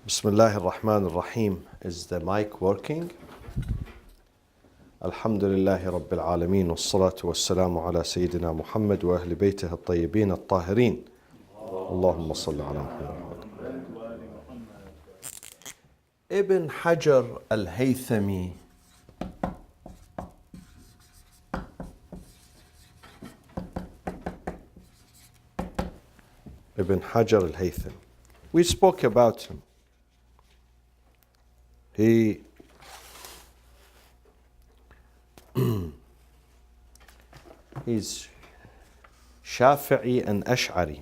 Bismillah ar-Rahman ar-Rahim. Is the mic working? Alhamdulillahi Rabbil Alameen. Wassalatu wassalamu ala Sayyidina Muhammad wa ahli baytihi at-tayyibin at-tahirin. Allahumma salli ala Muhammad. Ibn Hajar al-Haythami Ibn Hajar al-Haythami. We spoke about him. He's Shafi'i and Ash'ari,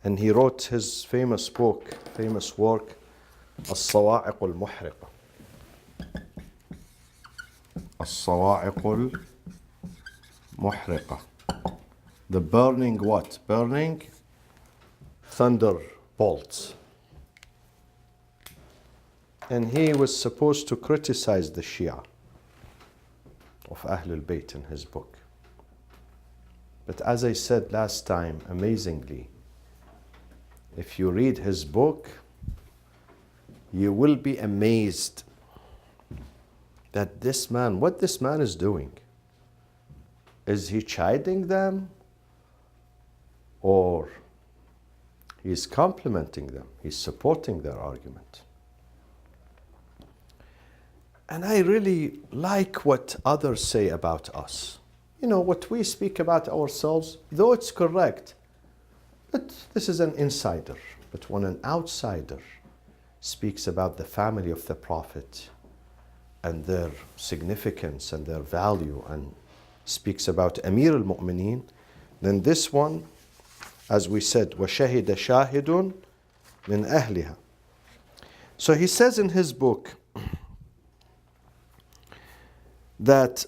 and he wrote his famous work, الصواعق المحرقة. الصواعق المحرقة. The burning what? Burning thunderbolts. And he was supposed to criticize the Shia of Ahlul Bayt in his book. But as I said last time, amazingly, if you read his book, you will be amazed that what this man is doing. Is he chiding them? Or he's complimenting them? He's supporting their argument. And I really like what others say about us. You know, what we speak about ourselves, though it's correct, but this is an insider. But when an outsider speaks about the family of the Prophet and their significance and their value and speaks about Amir al-Mu'mineen, then this one, as we said, وَشَهِدَ شَاهِدٌ مِنْ أَهْلِهَا. So he says in his book that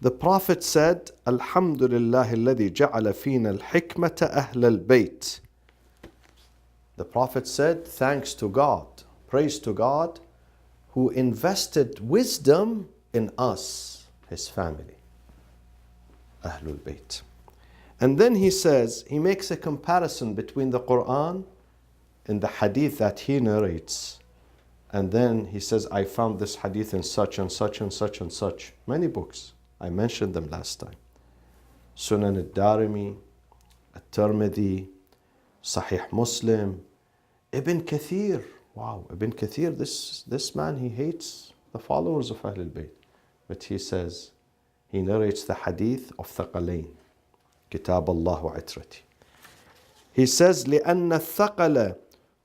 the Prophet said, Alhamdulillah alladhi ja'ala fina al-hikmata ahl al-bayt. The Prophet said, thanks to God, praise to God, who invested wisdom in us, his family, Ahlul Bayt. And then he says, he makes a comparison between the Quran and the hadith that he narrates. And then he says, I found this hadith in such and such and such and such. Many books. I mentioned them last time. Sunan al-Darimi, al-Tirmidhi, Sahih Muslim, Ibn Kathir. Wow, Ibn Kathir, this man, he hates the followers of Ahlul Bayt. But he says, he narrates the hadith of Thaqalain, Kitab Allah wa Itrati. He says, لأن الثقل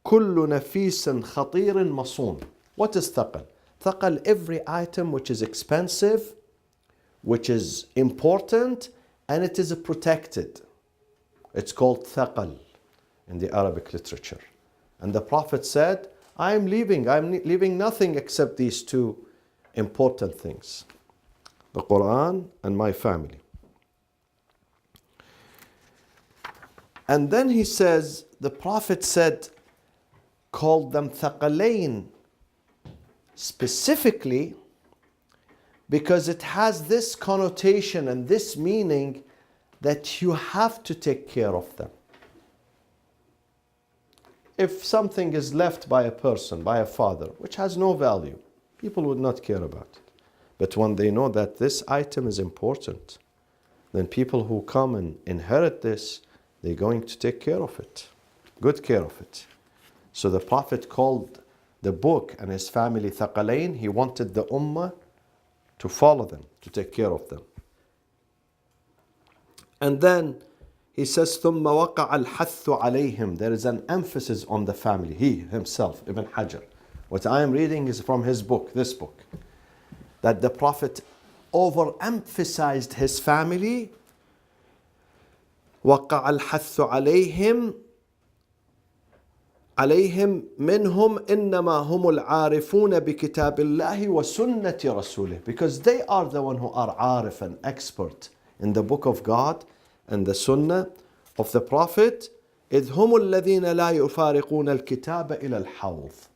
كل نفيس خطير مصون. What is thaqal? Thaqal, every item which is expensive, which is important, and it is protected. It's called thaqal in the Arabic literature. And the Prophet said, I'm leaving nothing except these two important things, the Quran and my family. And then he says, the Prophet said, called them thaqalain specifically because it has this connotation and this meaning that you have to take care of them. If something is left by a person, by a father, which has no value, people would not care about it. But when they know that this item is important, then people who come and inherit this, they're going to take care of it, good care of it. So the Prophet called the book and his family thaqalain. He wanted the ummah to follow them, to take care of them. And then he says, ثُمَّ وَقَعَ الْحَثُّ عَلَيْهِمْ. There is an emphasis on the family. He himself, Ibn Hajar. What I am reading is from his book, this book. That the Prophet overemphasized his family. وَقَعَ الْحَثُّ عليهم منهم إنما هم العارفون بكتاب الله وسنة رسوله. Because they are the one who are arif and expert in the book of God and the sunnah of the Prophet. إذ هم الذين لا يفارقون الكتاب إلى الحوض.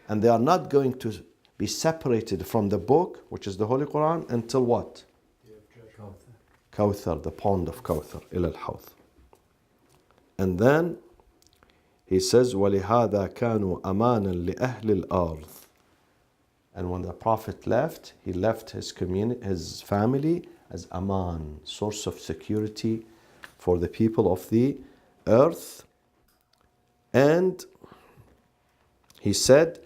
And they are not going to be separated from the book, which is the Holy Quran, until what? Kawthar, the pond of Kawthar, إلى الحوض. And then He says, وَلِهَذَا كَانُوا أَمَانًا لِأَهْلِ الْأَرْضِ. And when the Prophet left, he left his community, his family as aman, source of security for the people of the earth. And he said,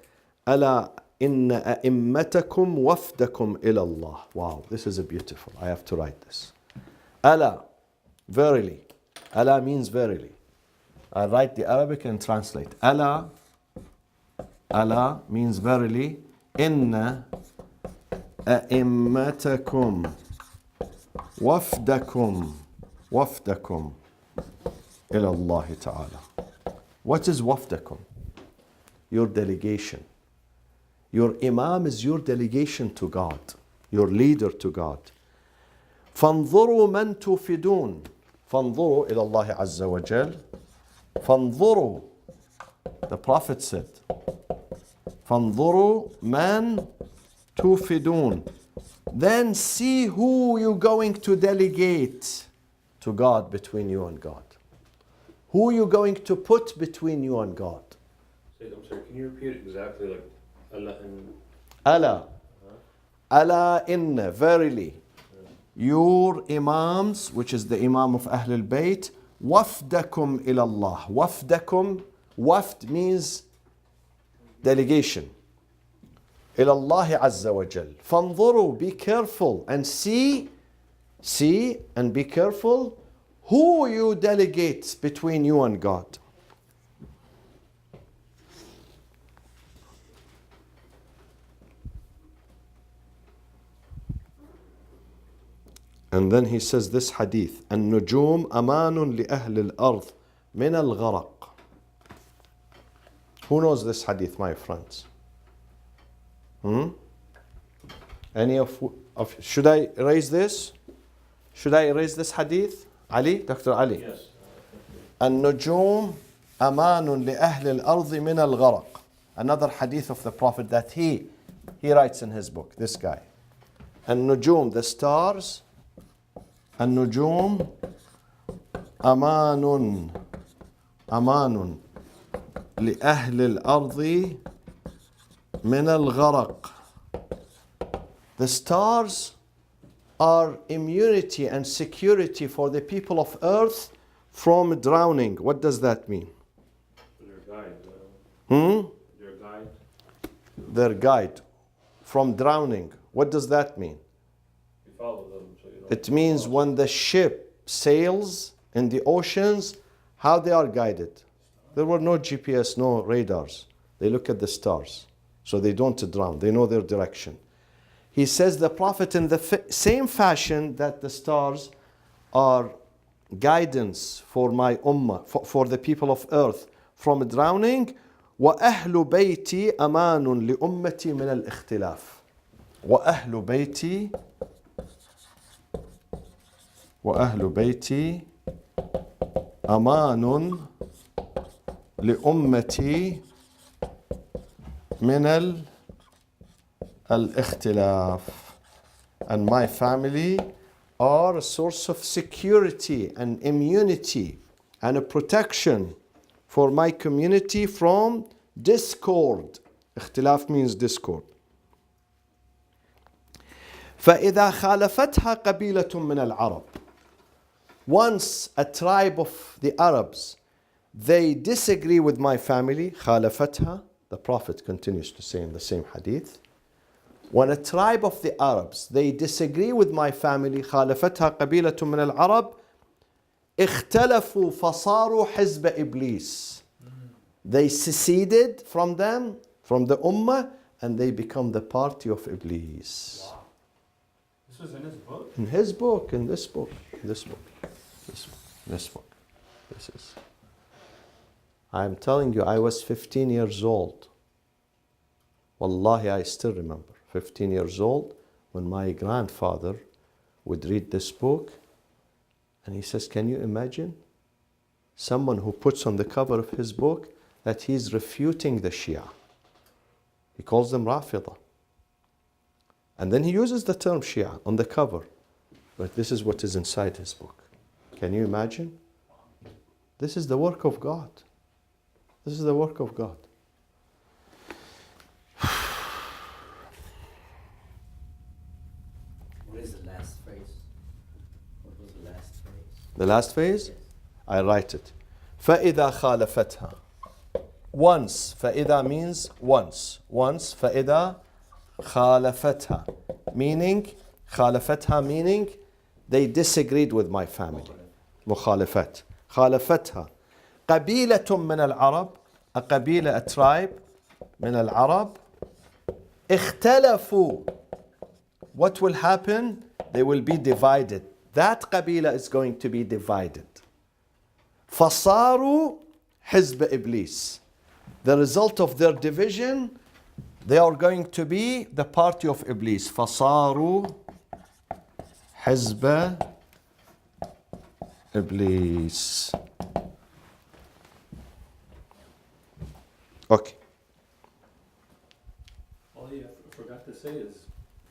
أَلَا إِنَّ أَئِمَّتَكُمْ وَفْدَكُمْ إِلَى اللَّهِ. Wow, this is a beautiful. I have to write this. أَلَا, verily. أَلَا means verily. I write the Arabic and translate. أَلَا, أَلَا means verily. إِنَّ أَئِمَّتَكُمْ وَفْدَكُمْ إِلَى اللَّهِ تَعَالَى. What is وَفْدَكُمْ? Your delegation. Your imam is your delegation to God, your leader to God. فانظروا من توفدون. فانظروا إلى الله عز وجل. فانظروا. The Prophet said, فانظروا من توفدون. Then see who you're going to delegate to God between you and God. Who you're going to put between you and God. I'm sorry, can you repeat it exactly like Allah and Allah. Allah inna, verily. Your imams, which is the imam of Ahl al-Bayt, wafdakum ilallah. Wafdakum, wafd means delegation. Ilallahi azza wa jal. Fanzuru, be careful and see and be careful who you delegate between you and God. And then he says this hadith, النجوم أمان لأهل الأرض من الغرق. Who knows this hadith, my friends? Any of should I erase this? Should I erase this hadith? Ali, Dr. Ali. yes. النجوم أمان لأهل الأرض من الغرق. Another hadith of the Prophet that he writes in his book, this guy. النجوم, the stars. النجوم أمان لأهل الأرض من الغرق. The stars are immunity and security for the people of earth from drowning. What does that mean? Their guide. Their guide. Their guide from drowning. What does that mean? You follow them so you don't. It means when the ship sails in the oceans, how they are guided. There were no GPS, no radars. They look at the stars, so they don't drown. They know their direction. He says the Prophet, in the same fashion that the stars are guidance for my ummah, for the people of earth from drowning, وَأَهْلُ بَيْتِي أَمَانٌ لِأُمَّتِي مِنَ الْإِخْتِلَافِ. وَأَهْلُ بَيْتِي أَمَانٌ لِأُمَّتِي من الاختلاف. And my family are a source of security and immunity and a protection for my community from discord. اختلاف means discord. فإذا خالفتها قبيلة من العرب. Once a tribe of the Arabs, they disagree with my family, خالفتها, the Prophet continues to say in the same hadith, when a tribe of the Arabs, they disagree with my family, خالفتها قبيلة من العرب, اختلفوا فصاروا حزب إبليس. They seceded from them, from the Ummah, and they become the party of Iblis. Wow. This was in his book? In his book, in this book, this book, this book, this book. This is. I'm telling you, I was 15 years old. Wallahi, I still remember. 15 years old, when my grandfather would read this book, and he says, can you imagine someone who puts on the cover of his book that he's refuting the Shia? He calls them Rafida. And then he uses the term Shia on the cover. But this is what is inside his book. Can you imagine? This is the work of God. This is the work of God. What is the last phrase? What was the last phrase? The last phase? Yes. I write it. فَإِذَا خَالَفَتْهَا. Once. فَإِذَا means once. Once. فَإِذَا خَالَفَتْهَا. Meaning they disagreed with my family. مخالفات. خالفتها. قبيلة من العرب. A قبيلة, a tribe من العرب. اختلفوا. What will happen? They will be divided. That قبيلة is going to be divided. فصاروا حزب إبليس. The result of their division, they are going to be the party of Iblis. فصاروا حزب إبليس. Okay. All you forgot to say is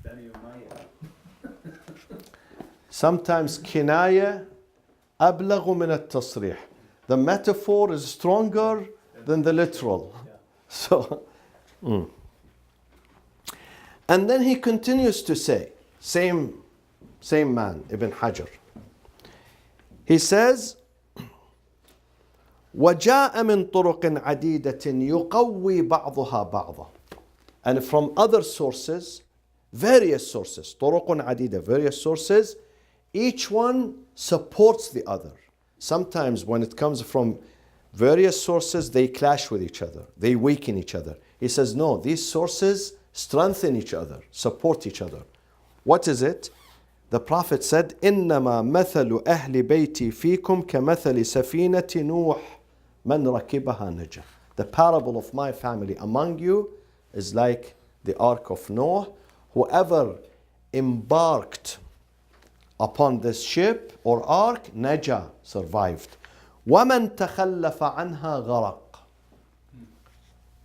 Beni Umayyah. Sometimes kinaya أبلغ من التصريح. The metaphor is stronger than the literal. So, and then he continues to say, same man, Ibn Hajar. He says, وجاء من طرق عديدة يقوي بعضها بعضا. And from other sources, various sources, طرق عديدة, various sources, each one supports the other. Sometimes when it comes from various sources, they clash with each other. They weaken each other. He says, no, these sources strengthen each other, support each other. What is it? The Prophet said, إنما مثل أهل بيتي فيكم كمثل سفينة نوح من ركبها نجا. The parable of my family among you is like the ark of Noah. Whoever embarked upon this ship or ark, naja, survived. وَمَنْ تَخَلَّفَ عَنْهَا غَرَقْ.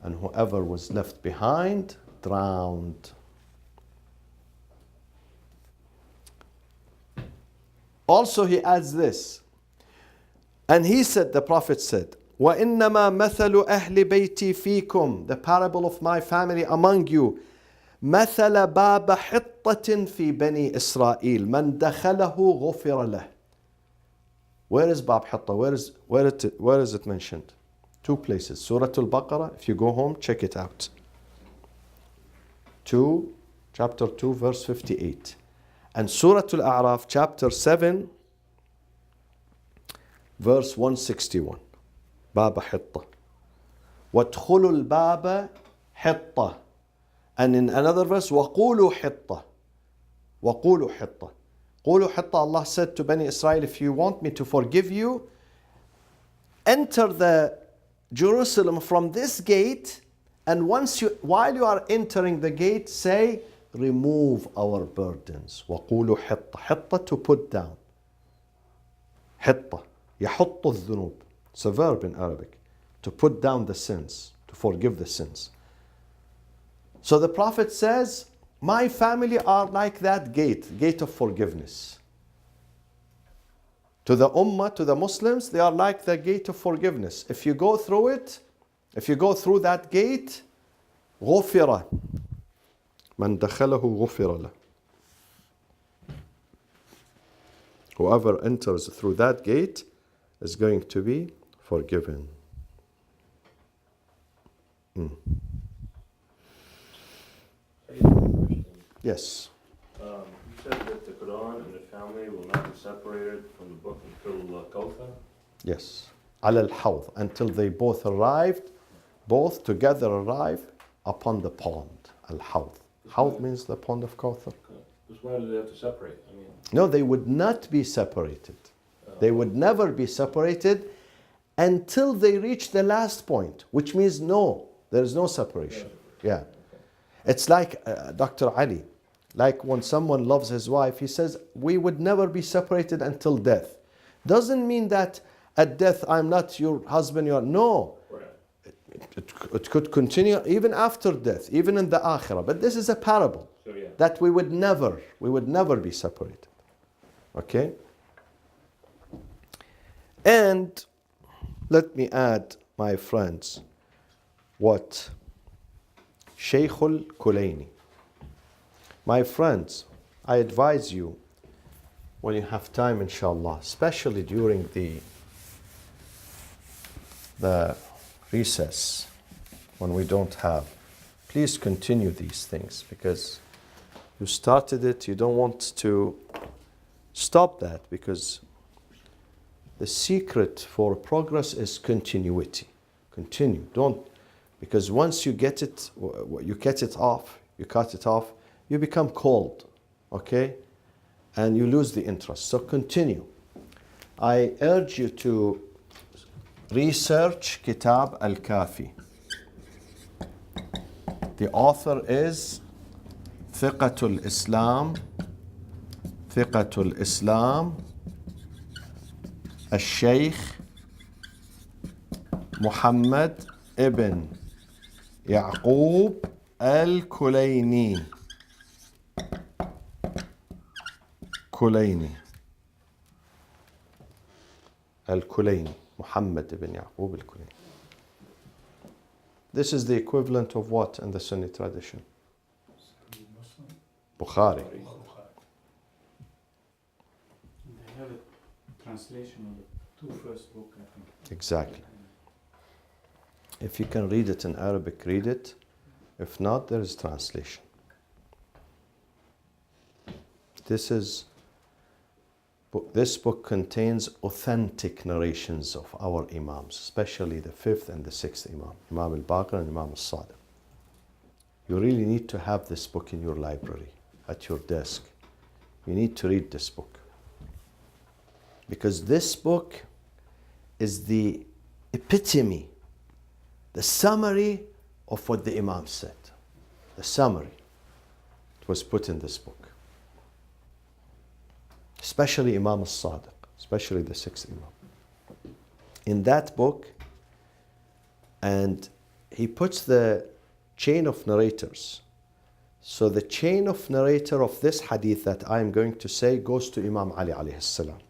And whoever was left behind, drowned. Also he adds this. And he said, the Prophet said, وَإِنَّمَا مَثَلُ أَهْلِ بَيْتِي فِيكُمْ. The parable of my family among you. مثل باب حطة في بني إسرائيل من دخله غفر له. Where is Bab Hitta? Where is it mentioned? Two places. Surah Al-Baqarah. If you go home, check it out. Chapter 2, verse 58. And Surah Al-A'raf, chapter 7, verse 161. Bab Hitta. وَادْخُلُوا الْبَابَ حِطَّةً. And in another verse, وَقُولُوا حِطَّةً. وَقُولُوا حِطَّةً. قُولُوا حِطَّةً. Allah said to Bani Israel, if you want me to forgive you, enter the Jerusalem from this gate, and while you are entering the gate, say, remove our burdens. وَقُولُوا حِطَّةً. حِطَّة, to put down. حِطَّة. يَحُطُّ الذُّنُوب. It's a verb in Arabic. To put down the sins. To forgive the sins. So the Prophet says, my family are like that gate of forgiveness. To the Ummah, to the Muslims, they are like the gate of forgiveness. If you go through it, if you go through that gate, غُفِرَ. مَنْ دَخَلَهُ غُفِرَ لَهُ. Whoever enters through that gate is going to be forgiven. Yes. You said that the Quran and the family will not be separated from the book until Kawthar? Yes. على الحوض. Until they both together arrive upon the pond. Al-Hawd. Hawd means the pond of Kawthar. Because why do they have to separate? I mean, No, they would not be separated. They would never be separated until they reach the last point, which means no, there is no separation. Yeah. It's like Dr. Ali. Like when someone loves his wife, he says, we would never be separated until death. Doesn't mean that at death, I'm not your husband, no. It could continue even after death, even in the akhirah. But this is a parable that we would never be separated. Okay? And let me add my friends, what Shaykh al-Kulaini. My friends, I advise you, when you have time, inshallah, especially during the recess, when we don't have, please continue these things, because you started it, you don't want to stop that, because the secret for progress is continuity. Continue. Don't, because once you get it off, you cut it off, you become cold, okay? And you lose the interest. So continue. I urge you to research Kitab Al-Kafi. The author is Fiqatul Islam, Al-Shaykh Muhammad ibn Yaqub Al-Kulaini. Al-Kulaini. Muhammad ibn Yaqub Al-Kulaini. This is the equivalent of what in the Sunni tradition? Bukhari. They have a translation of the two first book, I think. Exactly. If you can read it in Arabic, read it. If not, there is translation. This book contains authentic narrations of our Imams, especially the 5th and the 6th Imam, Imam al-Baqir and Imam al-Sadiq. You really need to have this book in your library, at your desk. You need to read this book. Because this book is the epitome, the summary of what the Imam said. The summary. It was put in this book. Especially Imam al-Sadiq, especially the 6th Imam. In that book, and he puts the chain of narrators. So the chain of narrator of this hadith that I am going to say goes to Imam Ali alayhi salam.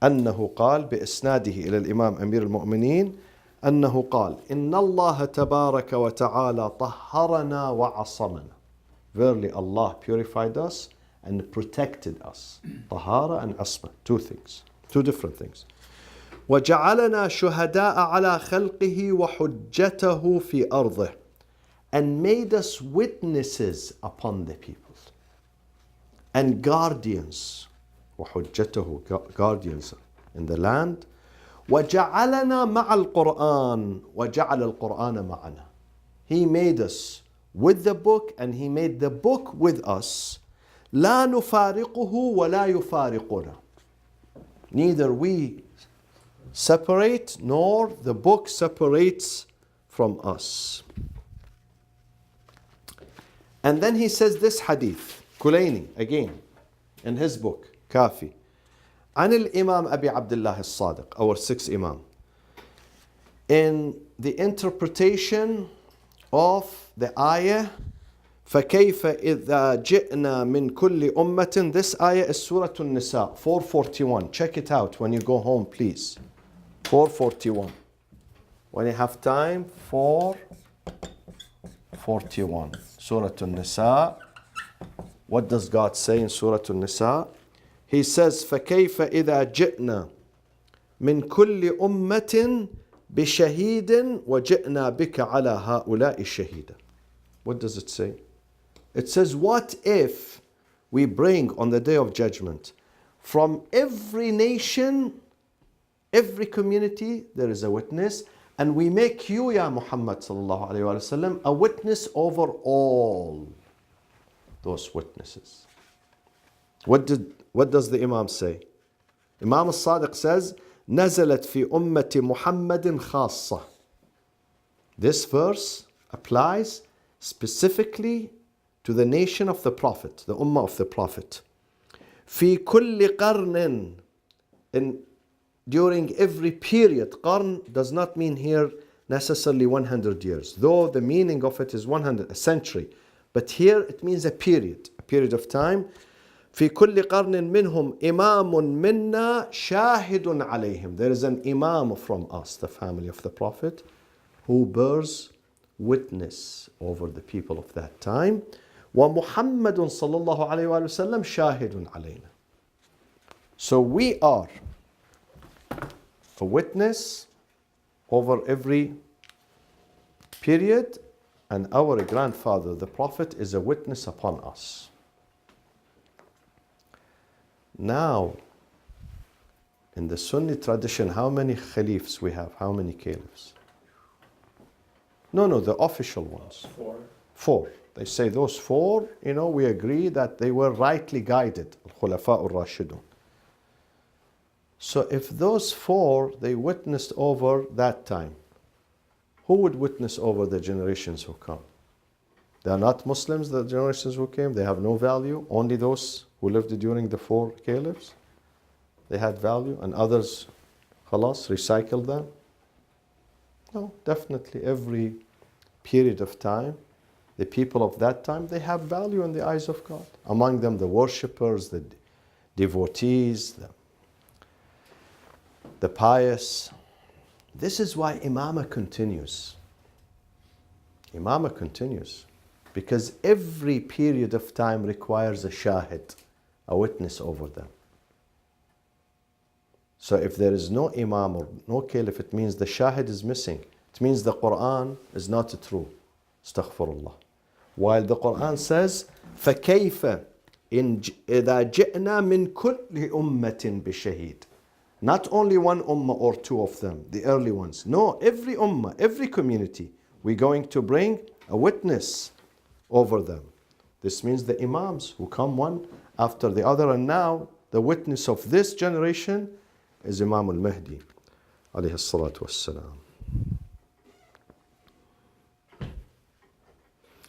أنه قال بإسناده إلى الإمام أمير المؤمنين أنه قال إن الله تبارك وتعالى طهرنا وعصمنا. Verily Allah purified us and protected us. Tahara and asma, two different things. وجعلنا شهداء على خلقه وحجته في أرضه, and made us witnesses upon the people and guardians. وحجته, guardians in the land. وجعلنا مع القرآن وجعل القرآن معنا. He made us with the book and he made the book with us. لا نفارقه ولا يفارقنا. Neither we separate nor the book separates from us. And then he says this hadith, Kulaini, again, in his book, Kafi. عن الإمام أبي عبد الله الصادق, our 6th Imam. In the interpretation of the ayah, فكيف إذا جئنا من كل أمة, this ayah is Surah An-Nisa, 441. Check it out when you go home, please. 441. When you have time, 441. Surah An-Nisa. What does God say in Surah An-Nisa? He says, فكيف إذا جئنا من كل أمة بشهيد وجئنا بك على هؤلاء شهيدا. What does it say? It says, what if we bring on the day of judgment from every nation, every community, there is a witness, and we make you, Ya Muhammad sallallahu alayhi wa sallam, a witness over all those witnesses. What does the Imam say? Imam al-Sadiq says, نزلت في أمة محمد خاصة. This verse applies specifically to the nation of the Prophet, the Ummah of the Prophet. في كل قرن, during every period. Qarn does not mean here necessarily 100 years, though the meaning of it is 100, a century. But here it means a period of time. في كل قرن منهم إمام منا شاهد عليهم. There is an imam from us, the family of the Prophet, who bears witness over the people of that time. ومحمد صلى الله عليه وآله وسلم شاهد علينا. So we are a witness over every period, and our grandfather, the Prophet, is a witness upon us. Now, in the Sunni tradition, how many caliphs we have? How many caliphs? No, the official ones. 4. 4. They say those 4, we agree that they were rightly guided, Khulafa al-Rashidun. So if those 4, they witnessed over that time, who would witness over the generations who come? They are not Muslims, the generations who came. They have no value. Only those who lived during the 4 caliphs, they had value, and others, khalas, recycled them. No, definitely every period of time, the people of that time, they have value in the eyes of God. Among them, the worshippers, the devotees, the pious. This is why Imamah continues. Imamah continues because every period of time requires a shahid, a witness over them. So if there is no imam or no caliph, it means the shahid is missing. It means the Quran is not true. Astaghfirullah. While the Quran says, فَكَيْفَ إِذَا جِئْنَا مِنْ كُلِّ أُمَّةٍ بِشَهِيدٍ. Not only one ummah or 2 of them, the early ones. No, every ummah, every community, we're going to bring a witness over them. This means the imams who come one after the other, and now the witness of this generation is Imam al-Mahdi, alayhi salatu wassalam.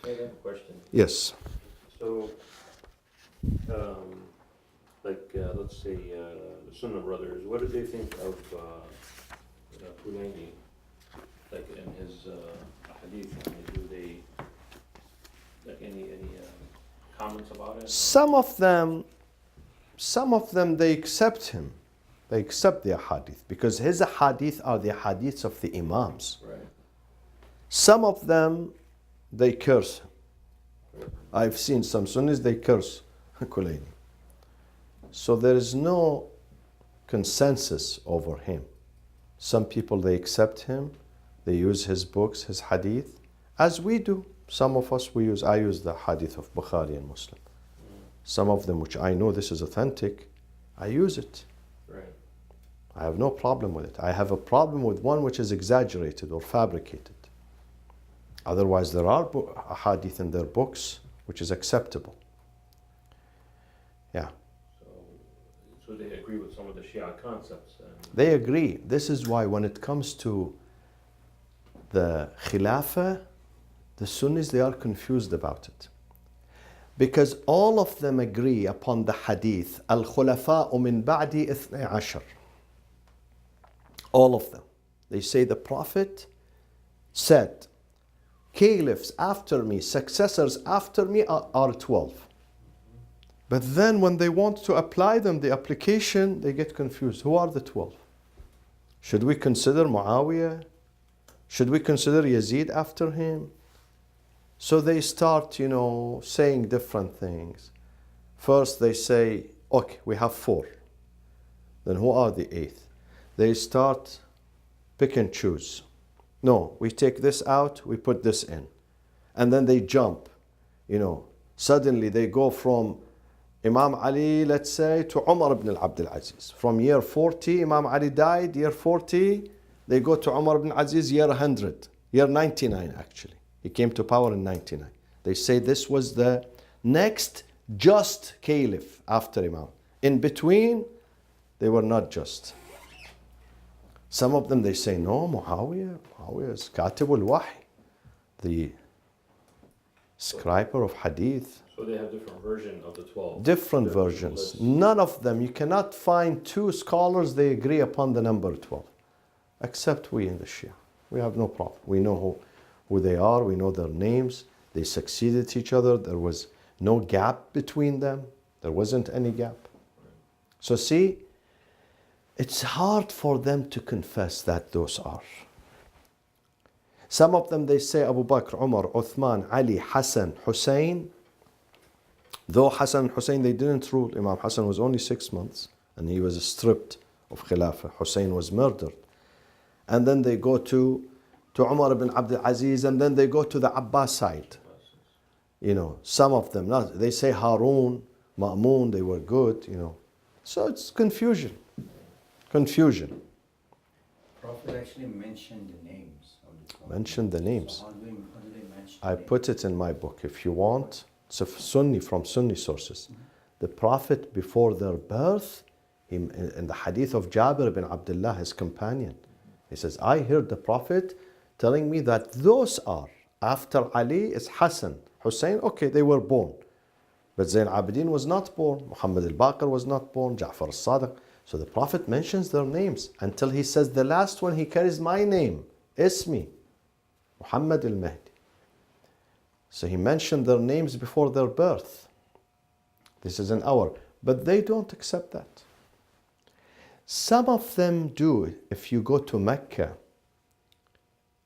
I have a question. Yes. So, let's say the Sunnah brothers, what do they think of Qur'anic, like in his hadith? I mean, do they like any comments about it? Some of them, they accept him. They accept the hadith because his hadith are the hadiths of the imams. Right. Some of them, they curse him. I've seen some Sunnis, they curse Kulaini. So there is no consensus over him. Some people, they accept him, they use his books, his hadith, as we do. Some of us, I use the hadith of Bukhari and Muslim. Some of them, which I know this is authentic, I use it. Right. I have no problem with it. I have a problem with one which is exaggerated or fabricated. Otherwise, there are hadith in their books which is acceptable. Yeah. So they agree with some of the Shia concepts. They agree. This is why when it comes to the Khilafah, the Sunnis, they are confused about it. Because all of them agree upon the hadith, Al-Khulafa'u min ba'di ithna ashar. All of them. They say the Prophet said, caliphs after me, successors after me are 12. But then when they want to apply them, the application, they get confused. Who are the 12? Should we consider Muawiyah? Should we consider Yazid after him? So they start, saying different things. First they say, okay, we have 4. Then who are the 8th? They start pick and choose. No, we take this out, we put this in. And then they jump. Suddenly they go from Imam Ali, let's say, to Umar ibn Abdul Aziz. From year 40, Imam Ali died, year 40, they go to Umar ibn Aziz, year 100, year 99 actually. He came to power in 99. They say this was the next just caliph after Imam. In between, they were not just. Some of them, they say, no, Muawiyah is Katib al-Wahy, the scriber of hadith. So they have different versions of the 12. Different versions. Lists. None of them. You cannot find 2 scholars, they agree upon the number 12. Except we in the Shia. We have no problem. We know who they are. We know their names. They succeeded each other. There was no gap between them. There wasn't any gap. So see, it's hard for them to confess that those are. Some of them, they say Abu Bakr, Umar, Uthman, Ali, Hassan, Hussein. Though Hassan and Hussein, they didn't rule. Imam Hassan was only 6 months and he was stripped of Khilafah. Hussein was murdered. And then they go to Umar ibn Abdul Aziz, and then they go to the Abbas side. Some of them, they say Harun, Ma'mun, they were good, So it's confusion. Confusion. Prophet actually mentioned the names of the Prophet. Mention the names. So how do they mention I the put it in my book. If you want, it's a Sunni from Sunni sources. The Prophet before their birth, in the hadith of Jabir ibn Abdullah, his companion, he says, I heard the Prophet telling me that those are, after Ali is Hassan, Hussein, okay, they were born. But Zayn Abidin was not born, Muhammad al-Baqir was not born, Ja'far al-Sadiq. So the Prophet mentions their names until he says the last one, he carries my name, Ismi, Muhammad al-Mahdi. So he mentioned their names before their birth. This is an hour. But they don't accept that. Some of them do. If you go to Mecca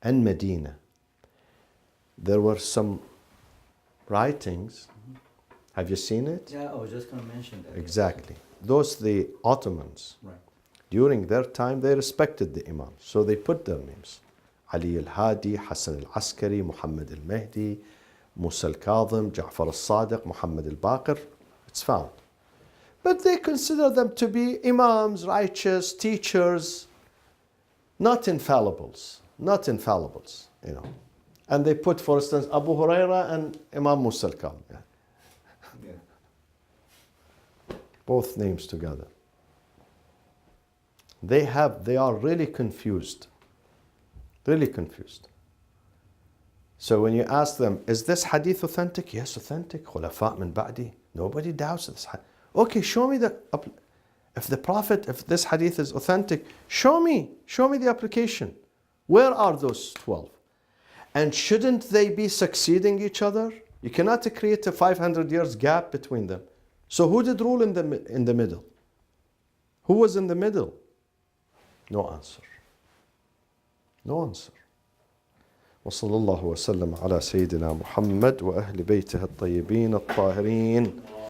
and Medina, there were some writings. Have you seen it? Yeah, I was just going to mention that. Exactly. Those, the Ottomans, Right. during their time, they respected the Imam. So they put their names. Ali al-Hadi, Hassan al-Askari, Muhammad al-Mahdi, Musa al-Kadhim, Ja'far al-Sadiq, Muhammad al-Baqir. It's found. But they consider them to be imams, righteous, teachers, not infallibles. Not infallibles, And they put, for instance, Abu Huraira and Imam Musa al-Kadhim. Yeah. Both names together. They are really confused. Really confused. So when you ask them, is this hadith authentic? Yes, authentic. Khulafa min ba'di. Nobody doubts this. Okay, show me if this hadith is authentic, show me the application. Where are those 12? And shouldn't they be succeeding each other? You cannot create a 500 years gap between them. So who did rule in the middle? Who was in the middle? No answer. No answer. وصلى الله وسلم على سيدنا محمد وأهل بيته الطيبين الطاهرين